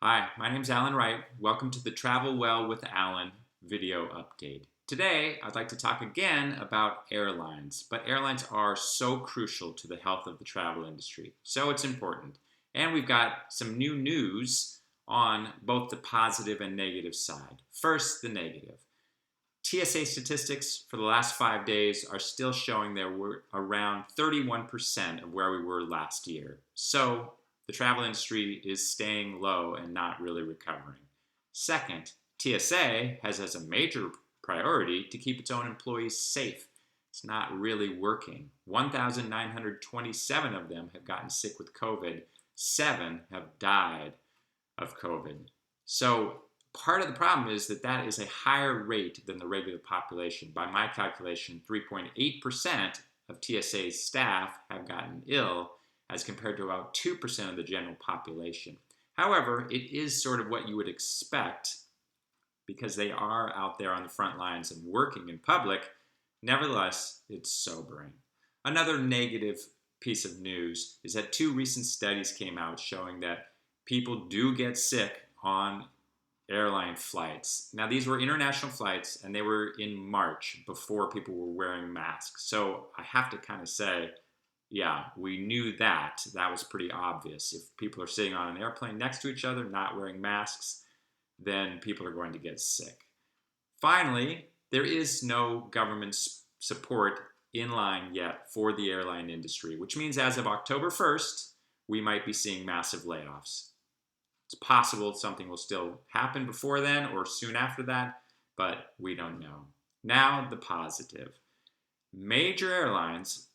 Hi, my name's Alan Wright. Welcome to the Travel Well with Alan video update. Today, I'd like to talk again about airlines, but airlines are so crucial to the health of the travel industry, so it's important. And we've got some new news on both the positive and negative side. First, the negative. TSA statistics for the last 5 days are still showing that we're around 31% of where we were last year. So the travel industry is staying low and not really recovering. Second, TSA has as a major priority to keep its own employees safe. It's not really working. 1,927 of them have gotten sick with COVID. 7 have died of COVID. So part of the problem is that is a higher rate than the regular population. By my calculation, 3.8% of TSA's staff have gotten ill, as compared to about 2% of the general population. However, it is sort of what you would expect because they are out there on the front lines and working in public. Nevertheless, it's sobering. Another negative piece of news is that 2 recent studies came out showing that people do get sick on airline flights. Now, these were international flights and they were in March before people were wearing masks. So I have to kind of say, yeah, we knew that. That was pretty obvious. If people are sitting on an airplane next to each other, not wearing masks, then people are going to get sick. Finally, there is no government support in line yet for the airline industry, which means as of October 1st, we might be seeing massive layoffs. It's possible something will still happen before then or soon after that, but we don't know. Now, the positive. Major airlines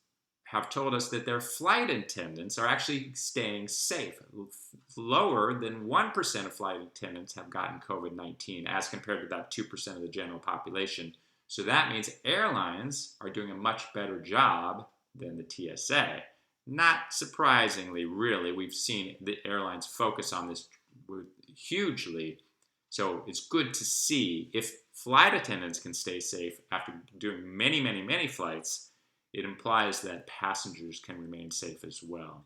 have told us that their flight attendants are actually staying safe. Lower than 1% of flight attendants have gotten COVID-19 as compared to that 2% of the general population. So that means airlines are doing a much better job than the TSA. Not surprisingly, really, we've seen the airlines focus on this hugely. So it's good to see if flight attendants can stay safe after doing many flights. It implies that passengers can remain safe as well.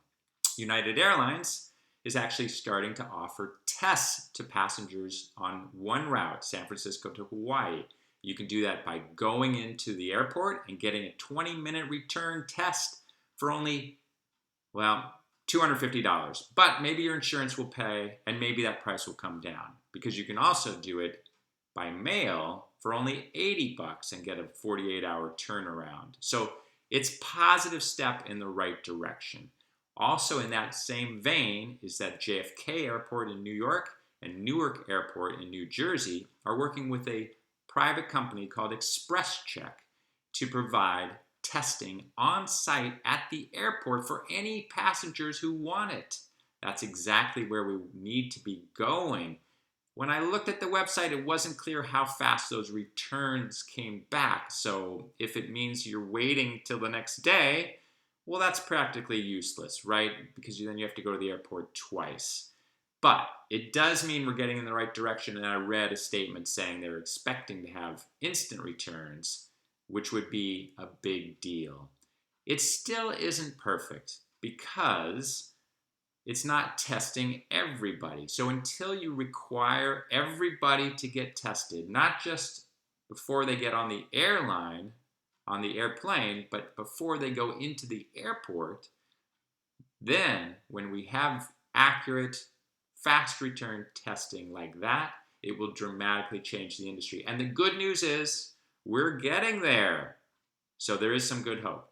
United Airlines is actually starting to offer tests to passengers on one route, San Francisco to Hawaii. You can do that by going into the airport and getting a 20-minute return test for only, well, $250. But maybe your insurance will pay and maybe that price will come down because you can also do it by mail for only $80 and get a 48-hour turnaround. So it's a positive step in the right direction. Also in that same vein is that JFK Airport in New York and Newark Airport in New Jersey are working with a private company called ExpressCheck to provide testing on site at the airport for any passengers who want it. That's exactly where we need to be going. When I looked at the website, it wasn't clear how fast those returns came back. So if it means you're waiting till the next day, well, that's practically useless, right? Because then you have to go to the airport twice. But it does mean we're getting in the right direction. And I read a statement saying they're expecting to have instant returns, which would be a big deal. It still isn't perfect because it's not testing everybody. So until you require everybody to get tested, not just before they get on the airplane, but before they go into the airport, then when we have accurate, fast return testing like that, it will dramatically change the industry. And the good news is we're getting there. So there is some good hope.